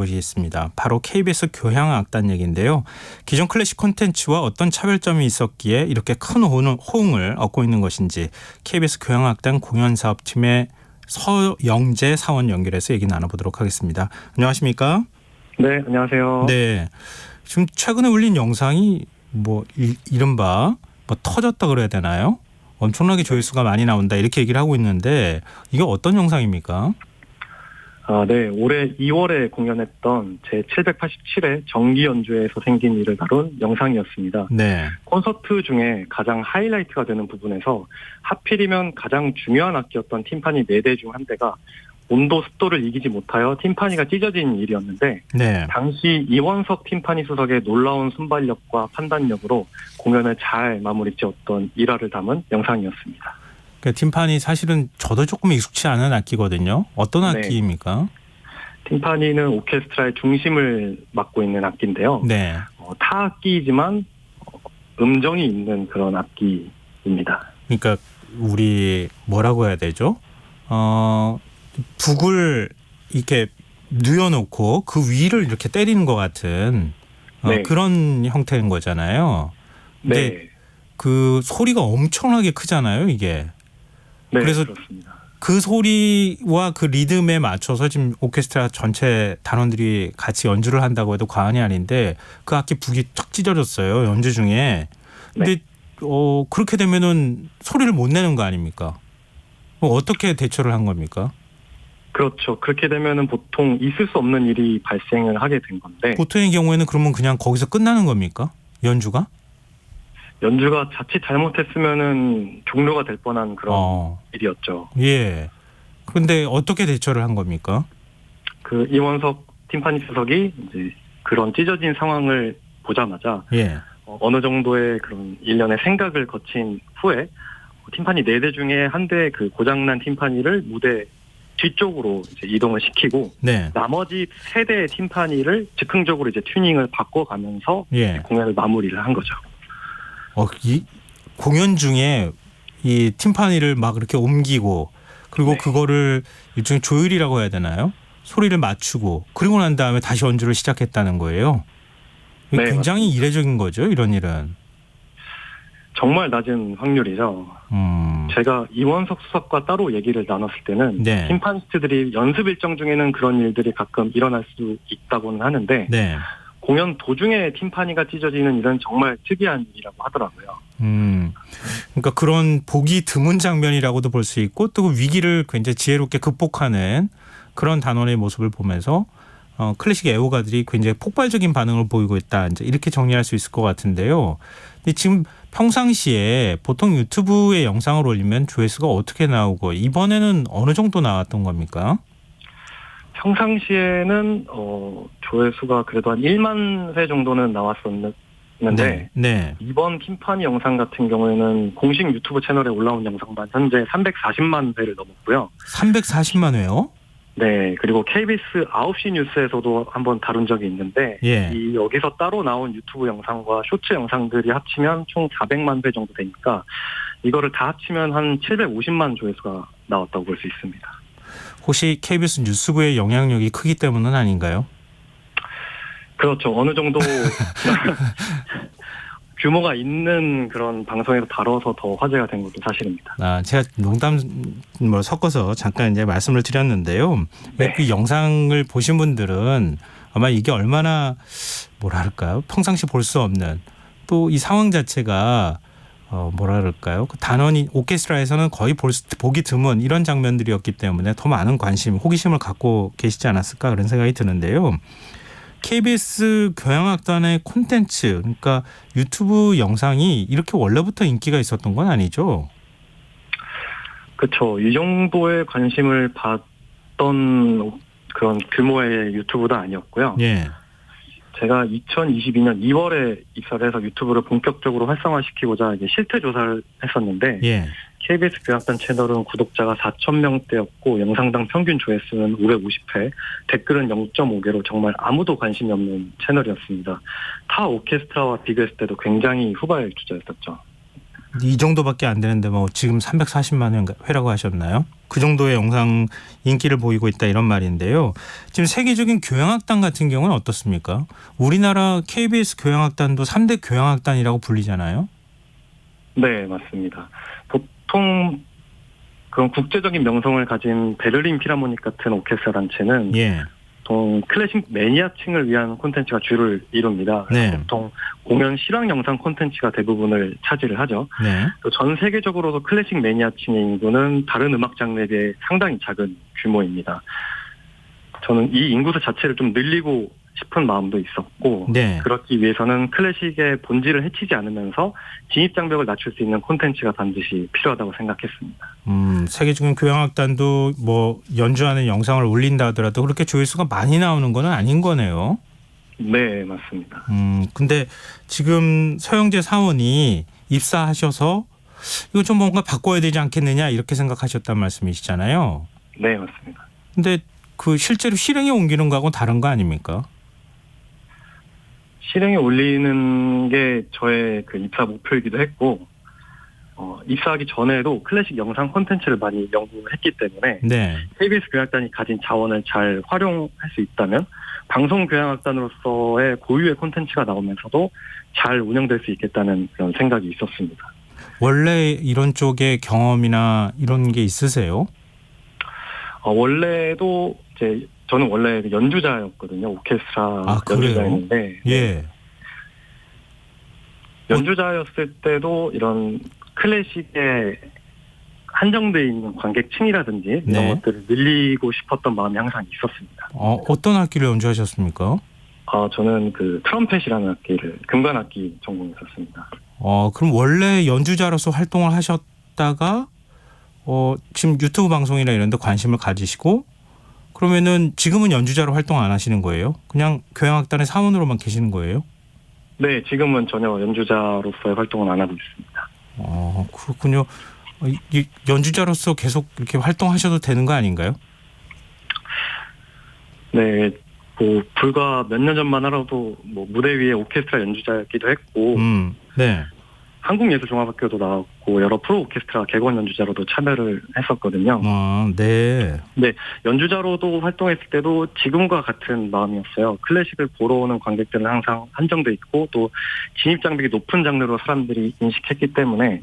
알아보시겠습니다. 바로 KBS 교향악단 얘기인데요. 기존 클래식 콘텐츠와 어떤 차별점이 있었기에 이렇게 큰 호응을 얻고 있는 것인지 KBS 교향악단 공연사업팀의 서영재 사원 연결해서 얘기 나눠보도록 하겠습니다. 안녕하십니까? 네, 안녕하세요. 네, 지금 최근에 올린 영상이 이른바 터졌다 그래야 되나요? 엄청나게 조회수가 많이 나온다 이렇게 얘기를 하고 있는데 이게 어떤 영상입니까? 네. 올해 2월에 공연했던 제787회 정기 연주회에서 생긴 일을 다룬 영상이었습니다. 네. 콘서트 중에 가장 하이라이트가 되는 부분에서 하필이면 가장 중요한 악기였던 팀파니 4대 중 한 대가 온도 습도를 이기지 못하여 팀파니가 찢어진 일이었는데 네. 당시 이원석 팀파니 수석의 놀라운 순발력과 판단력으로 공연을 잘 마무리 지었던 일화를 담은 영상이었습니다. 팀파니 사실은 저도 조금 익숙치 않은 악기거든요. 어떤 네. 악기입니까? 팀파니는 오케스트라의 중심을 맡고 있는 악기인데요. 네. 타악기이지만 음정이 있는 그런 악기입니다. 그러니까 우리 뭐라고 해야 되죠? 북을 이렇게 뉘어놓고 그 위를 이렇게 때리는 것 같은 네. 그런 형태인 거잖아요. 근데 네. 그 소리가 엄청나게 크잖아요, 이게. 네, 그래서 그렇습니다. 그 소리와 그 리듬에 맞춰서 지금 오케스트라 전체 단원들이 같이 연주를 한다고 해도 과언이 아닌데 그 악기 북이 쫙 찢어졌어요, 연주 중에. 근데 그렇게 되면은 소리를 못 내는 거 아닙니까? 어떻게 대처를 한 겁니까? 그렇죠. 그렇게 되면은 보통 있을 수 없는 일이 발생을 하게 된 건데 보통의 경우에는 그러면 그냥 거기서 끝나는 겁니까? 연주가? 연주가 자칫 잘못했으면은 종료가 될 뻔한 그런 일이었죠. 예. 그런데 어떻게 대처를 한 겁니까? 그 이원석 팀파니 수석이 이제 그런 찢어진 상황을 보자마자 예. 어느 정도의 그런 일련의 생각을 거친 후에 팀파니 4대 중에 한 대 그 고장난 팀파니를 무대 뒤쪽으로 이제 이동을 시키고 네. 나머지 3대의 팀파니를 즉흥적으로 이제 튜닝을 바꿔가면서 예. 공연을 마무리를 한 거죠. 이 공연 중에 이 팀파니를 막 이렇게 옮기고 그리고 네. 그거를 일종의 조율이라고 해야 되나요? 소리를 맞추고 그리고 난 다음에 다시 연주를 시작했다는 거예요. 네, 굉장히 맞습니다. 이례적인 거죠, 이런 일은. 정말 낮은 확률이죠. 제가 이원석 수석과 따로 얘기를 나눴을 때는 네. 팀파니스트들이 연습 일정 중에는 그런 일들이 가끔 일어날 수 있다고는 하는데 네. 공연 도중에 팀파니가 찢어지는 일은 정말 특이한 일이라고 하더라고요. 그러니까 그런 보기 드문 장면이라고도 볼 수 있고 또 그 위기를 굉장히 지혜롭게 극복하는 그런 단원의 모습을 보면서 클래식 애호가들이 굉장히 폭발적인 반응을 보이고 있다. 이제 이렇게 정리할 수 있을 것 같은데요. 근데 지금 평상시에 보통 유튜브에 영상을 올리면 조회수가 어떻게 나오고 이번에는 어느 정도 나왔던 겁니까? 평상시에는 조회수가 그래도 한 1만 회 정도는 나왔었는데 네. 이번 팀파니 영상 같은 경우에는 공식 유튜브 채널에 올라온 영상만 현재 340만 회를 넘었고요. 340만 회요? 네, 그리고 KBS 9시 뉴스에서도 한번 다룬 적이 있는데 예. 여기서 따로 나온 유튜브 영상과 쇼츠 영상들이 합치면 총 400만 회 정도 되니까 이거를 다 합치면 한 750만 조회수가 나왔다고 볼 수 있습니다. 혹시 KBS 뉴스부의 영향력이 크기 때문은 아닌가요? 그렇죠. 어느 정도 규모가 있는 그런 방송에서 다뤄서 더 화제가 된 것도 사실입니다. 제가 농담 섞어서 잠깐 이제 말씀을 드렸는데요. 네. 그 영상을 보신 분들은 아마 이게 얼마나 뭐랄까요? 평상시 볼 수 없는 또 이 상황 자체가 뭐랄까요? 그 단원이 오케스트라에서는 거의 보기 드문 이런 장면들이었기 때문에 더 많은 관심, 호기심을 갖고 계시지 않았을까 그런 생각이 드는데요. KBS 교향악단의 콘텐츠, 그러니까 유튜브 영상이 이렇게 원래부터 인기가 있었던 건 아니죠? 그렇죠. 이 정도의 관심을 받던 그런 규모의 유튜브도 아니었고요. 예. 제가 2022년 2월에 입사를 해서 유튜브를 본격적으로 활성화시키고자 이제 실태 조사를 했었는데 예. KBS 교향악단 채널은 구독자가 4,000명대였고 영상당 평균 조회수는 550회, 댓글은 0.5개로 정말 아무도 관심이 없는 채널이었습니다. 타 오케스트라와 비교했을 때도 굉장히 후발주자였었죠. 이 정도밖에 안 되는데 뭐 지금 340만 회라고 하셨나요? 그 정도의 영상 인기를 보이고 있다 이런 말인데요. 지금 세계적인 교향악단 같은 경우는 어떻습니까? 우리나라 KBS 교향악단도 3대 교향악단이라고 불리잖아요. 네, 맞습니다. 보통 그런 국제적인 명성을 가진 베를린 필하모닉 같은 오케스트라 단체는 예. 보통 클래식 매니아층을 위한 콘텐츠가 주를 이룹니다. 그래서 네. 보통 공연 실황 영상 콘텐츠가 대부분을 차지를 하죠. 네. 또 전 세계적으로도 클래식 매니아층의 인구는 다른 음악 장르에 비해 상당히 작은 규모입니다. 저는 이 인구수 자체를 좀 늘리고 싶은 마음도 있었고 네. 그렇기 위해서는 클래식의 본질을 해치지 않으면서 진입 장벽을 낮출 수 있는 콘텐츠가 반드시 필요하다고 생각했습니다. 세계적인 교향악단도 뭐 연주하는 영상을 올린다 하더라도 그렇게 조회수가 많이 나오는 건 아닌 거네요. 네, 맞습니다. 근데 지금 서영재 사원이 입사하셔서 이거 좀 뭔가 바꿔야 되지 않겠느냐 이렇게 생각하셨단 말씀이시잖아요. 네, 맞습니다. 근데 그 실제로 실행에 옮기는 거하고는 다른 거 아닙니까? 실행에 올리는 게 저의 그 입사 목표이기도 했고, 입사하기 전에도 클래식 영상 콘텐츠를 많이 연구했기 때문에 네. KBS 교향악단이 가진 자원을 잘 활용할 수 있다면 방송 교향악단으로서의 고유의 콘텐츠가 나오면서도 잘 운영될 수 있겠다는 그런 생각이 있었습니다. 원래 이런 쪽에 경험이나 이런 게 있으세요? 원래도 이제 저는 원래 연주자였거든요. 오케스트라 그래요? 연주자였는데 예. 연주자였을 때도 이런 클래식에 한정되어 있는 관객층이라든지 이런 네. 것들을 늘리고 싶었던 마음이 항상 있었습니다. 어떤 악기를 연주하셨습니까? 저는 그 트럼펫이라는 악기를 금관악기 전공했었습니다. 그럼 원래 연주자로서 활동을 하셨다가 지금 유튜브 방송이나 이런 데 관심을 가지시고 그러면은 지금은 연주자로 활동 안 하시는 거예요? 그냥 교향악단의 사원으로만 계시는 거예요? 네, 지금은 전혀 연주자로서의 활동은 안 하고 있습니다. 그렇군요. 연주자로서 계속 이렇게 활동하셔도 되는 거 아닌가요? 네, 뭐 불과 몇 년 전만 하라도 뭐 무대 위에 오케스트라 연주자였기도 했고, 네. 한국예술종합학교도 나왔고 여러 프로 오케스트라 객원 연주자로도 참여를 했었거든요. 네. 네, 연주자로도 활동했을 때도 지금과 같은 마음이었어요. 클래식을 보러 오는 관객들은 항상 한정돼 있고 또 진입 장벽이 높은 장르로 사람들이 인식했기 때문에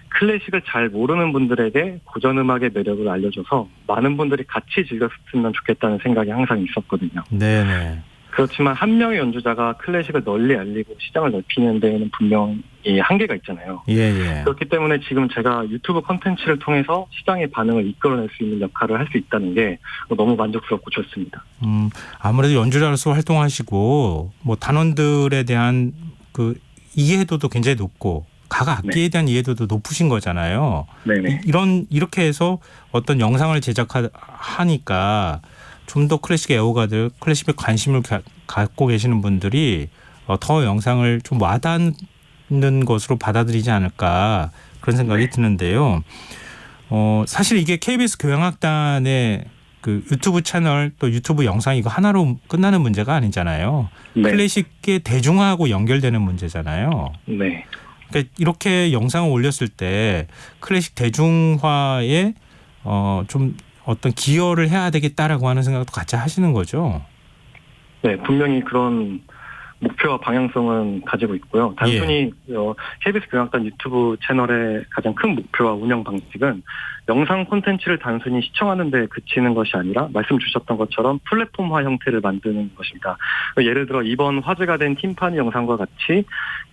클래식을 잘 모르는 분들에게 고전 음악의 매력을 알려줘서 많은 분들이 같이 즐겼으면 좋겠다는 생각이 항상 있었거든요. 네네. 그렇지만 한 명의 연주자가 클래식을 널리 알리고 시장을 넓히는 데에는 분명히 한계가 있잖아요. 예. 그렇기 때문에 지금 제가 유튜브 콘텐츠를 통해서 시장의 반응을 이끌어낼 수 있는 역할을 할 수 있다는 게 너무 만족스럽고 좋습니다. 아무래도 연주자로서 활동하시고 뭐 단원들에 대한 그 이해도도 굉장히 높고 각 악기에 대한 이해도도 높으신 거잖아요. 네네. 이렇게 해서 어떤 영상을 제작하니까 좀 더 클래식 애호가들, 클래식에 관심을 갖고 계시는 분들이 더 영상을 좀 와닿는 것으로 받아들이지 않을까 그런 생각이 드는데요. 사실 이게 KBS 교향악단의 그 유튜브 채널 또 유튜브 영상 이거 하나로 끝나는 문제가 아니잖아요. 네. 클래식의 대중화하고 연결되는 문제잖아요. 네. 그러니까 이렇게 영상을 올렸을 때 클래식 대중화에 좀 어떤 기여를 해야 되겠다라고 하는 생각도 같이 하시는 거죠. 네, 분명히 그런 목표와 방향성은 가지고 있고요. 단순히 KBS 교향악단 유튜브 채널의 가장 큰 목표와 운영 방식은 영상 콘텐츠를 단순히 시청하는 데 그치는 것이 아니라 말씀 주셨던 것처럼 플랫폼화 형태를 만드는 것입니다. 예를 들어 이번 화제가 된 팀파니 영상과 같이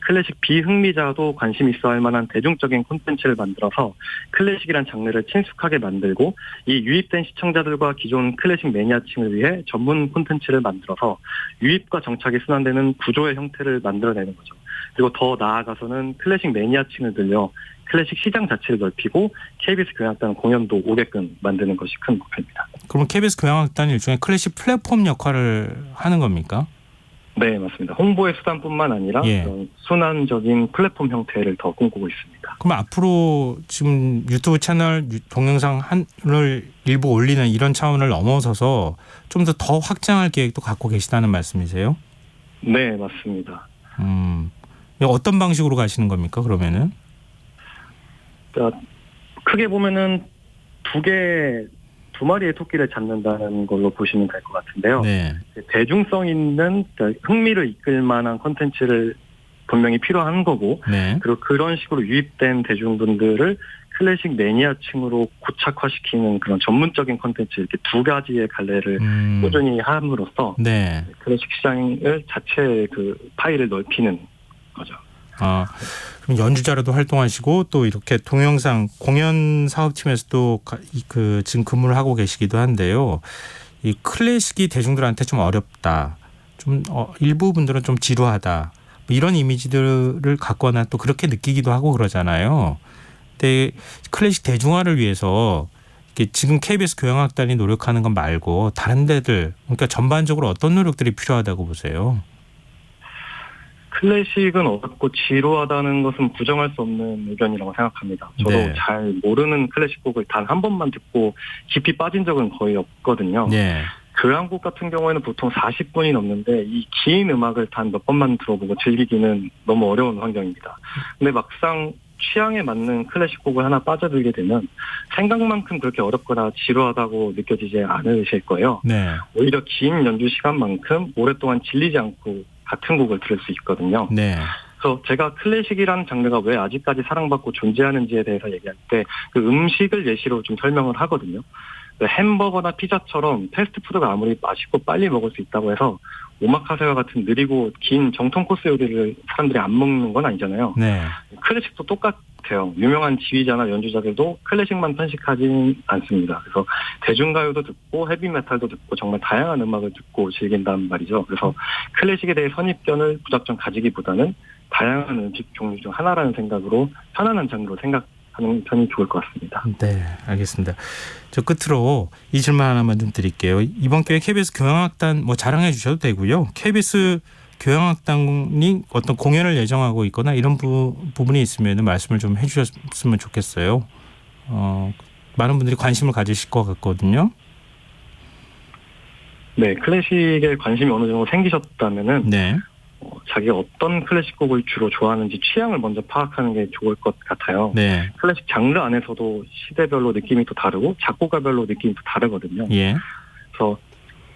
클래식 비흥미자도 관심 있어 할 만한 대중적인 콘텐츠를 만들어서 클래식이란 장르를 친숙하게 만들고 이 유입된 시청자들과 기존 클래식 매니아층을 위해 전문 콘텐츠를 만들어서 유입과 정착이 순환되는 구조의 형태를 만들어내는 거죠. 그리고 더 나아가서는 클래식 매니아층을 늘려 클래식 시장 자체를 넓히고 KBS 교향악단 공연도 오게끔 만드는 것이 큰 목표입니다. 그럼 KBS 교향악단이 일종의 클래식 플랫폼 역할을 하는 겁니까? 네, 맞습니다. 홍보의 수단뿐만 아니라 그런 순환적인 플랫폼 형태를 더 꿈꾸고 있습니다. 그럼 앞으로 지금 유튜브 채널 동영상을 일부 올리는 이런 차원을 넘어서서 좀 더 확장할 계획도 갖고 계시다는 말씀이세요? 네, 맞습니다. 어떤 방식으로 가시는 겁니까, 그러면은? 그러니까 크게 보면은 두 마리의 토끼를 잡는다는 걸로 보시면 될 것 같은데요. 네. 대중성 있는 흥미를 이끌 만한 콘텐츠를 분명히 필요한 거고, 네. 그리고 그런 식으로 유입된 대중분들을 클래식 매니아층으로 고착화시키는 그런 전문적인 콘텐츠, 이렇게 두 가지의 갈래를 꾸준히 함으로써 네. 클래식 시장을 자체의 그 파이를 넓히는 거죠. 그럼 연주자로도 활동하시고 또 이렇게 동영상 공연 사업팀에서도 지금 근무를 하고 계시기도 한데요. 이 클래식이 대중들한테 좀 어렵다, 좀 일부 분들은 좀 지루하다, 뭐 이런 이미지들을 갖거나 또 그렇게 느끼기도 하고 그러잖아요. 근데 클래식 대중화를 위해서 지금 KBS 교향악단이 노력하는 것 말고 다른 데들, 그러니까 전반적으로 어떤 노력들이 필요하다고 보세요? 클래식은 어렵고 지루하다는 것은 부정할 수 없는 의견이라고 생각합니다. 저도 네. 잘 모르는 클래식 곡을 단 한 번만 듣고 깊이 빠진 적은 거의 없거든요. 네. 교향곡 같은 경우에는 보통 40분이 넘는데 이 긴 음악을 단 몇 번만 들어보고 즐기기는 너무 어려운 환경입니다. 근데 막상 취향에 맞는 클래식 곡을 하나 빠져들게 되면 생각만큼 그렇게 어렵거나 지루하다고 느껴지지 않으실 거예요. 네. 오히려 긴 연주 시간만큼 오랫동안 질리지 않고 같은 곡을 들을 수 있거든요. 네. 그래서 제가 클래식이라는 장르가 왜 아직까지 사랑받고 존재하는지에 대해서 얘기할 때 그 음식을 예시로 좀 설명을 하거든요. 햄버거나 피자처럼 패스트푸드가 아무리 맛있고 빨리 먹을 수 있다고 해서 오마카세와 같은 느리고 긴 정통 코스 요리를 사람들이 안 먹는 건 아니잖아요. 네. 클래식도 똑같아요. 유명한 지휘자나 연주자들도 클래식만 편식하진 않습니다. 그래서 대중가요도 듣고 헤비메탈도 듣고 정말 다양한 음악을 듣고 즐긴다는 말이죠. 그래서 클래식에 대해 선입견을 무작정 가지기보다는 다양한 음식 종류 중 하나라는 생각으로 편안한 장르로 생각하는 편이 좋을 것 같습니다. 네, 알겠습니다. 저 끝으로 이 질문 하나만 좀 드릴게요. 이번 기회에 KBS 교향악단 뭐 자랑해 주셔도 되고요. KBS 교향악단이 어떤 공연을 예정하고 있거나 이런 부분이 있으면 말씀을 좀 해주셨으면 좋겠어요. 많은 분들이 관심을 가지실 것 같거든요. 네, 클래식에 관심이 어느 정도 생기셨다면은 네. 자기가 어떤 클래식 곡을 주로 좋아하는지 취향을 먼저 파악하는 게 좋을 것 같아요. 네. 클래식 장르 안에서도 시대별로 느낌이 또 다르고 작곡가별로 느낌이 또 다르거든요. 예. 그래서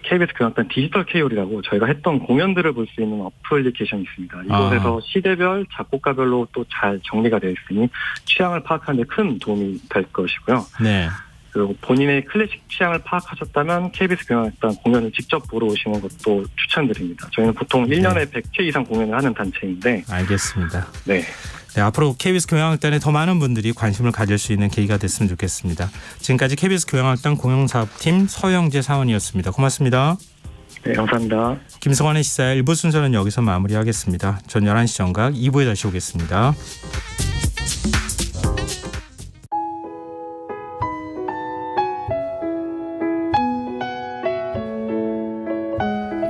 KBS 교향악단 디지털 K홀이라고 저희가 했던 공연들을 볼 수 있는 어플리케이션이 있습니다. 이곳에서 시대별, 작곡가별로 또 잘 정리가 되어 있으니 취향을 파악하는 데 큰 도움이 될 것이고요. 네. 그리고 본인의 클래식 취향을 파악하셨다면 KBS 교향악단 공연을 직접 보러 오시는 것도 추천드립니다. 저희는 보통 1년에 100회 이상 공연을 하는 단체인데. 알겠습니다. 네. 네, 앞으로 KBS 교향악단에 더 많은 분들이 관심을 가질 수 있는 계기가 됐으면 좋겠습니다. 지금까지 KBS 교향악단 공연사업팀 서영재 사원이었습니다. 고맙습니다. 네, 감사합니다. 김성환의 시사 1부 순서는 여기서 마무리하겠습니다. 전 11시 정각 2부에 다시 오겠습니다.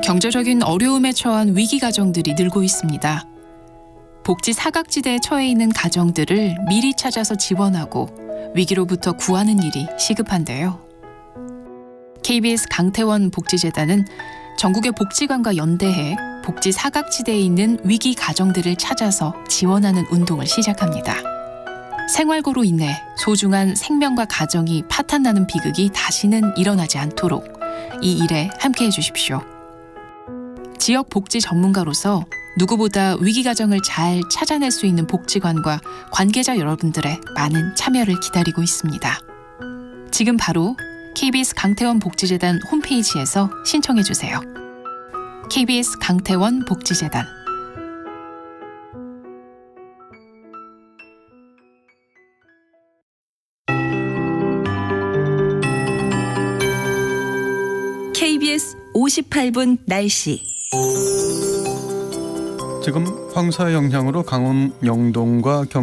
경제적인 어려움에 처한 위기 가정들이 늘고 있습니다. 복지 사각지대에 처해 있는 가정들을 미리 찾아서 지원하고 위기로부터 구하는 일이 시급한데요. KBS 강태원 복지재단은 전국의 복지관과 연대해 복지 사각지대에 있는 위기 가정들을 찾아서 지원하는 운동을 시작합니다. 생활고로 인해 소중한 생명과 가정이 파탄나는 비극이 다시는 일어나지 않도록 이 일에 함께해 주십시오. 지역 복지 전문가로서 누구보다 위기 가정을 잘 찾아낼 수 있는 복지관과 관계자 여러분들의 많은 참여를 기다리고 있습니다. 지금 바로 KBS 강태원 복지재단 홈페이지에서 신청해 주세요. KBS 강태원 복지재단. KBS 58분 날씨. 지금 황사 영향으로 강원 영동과 경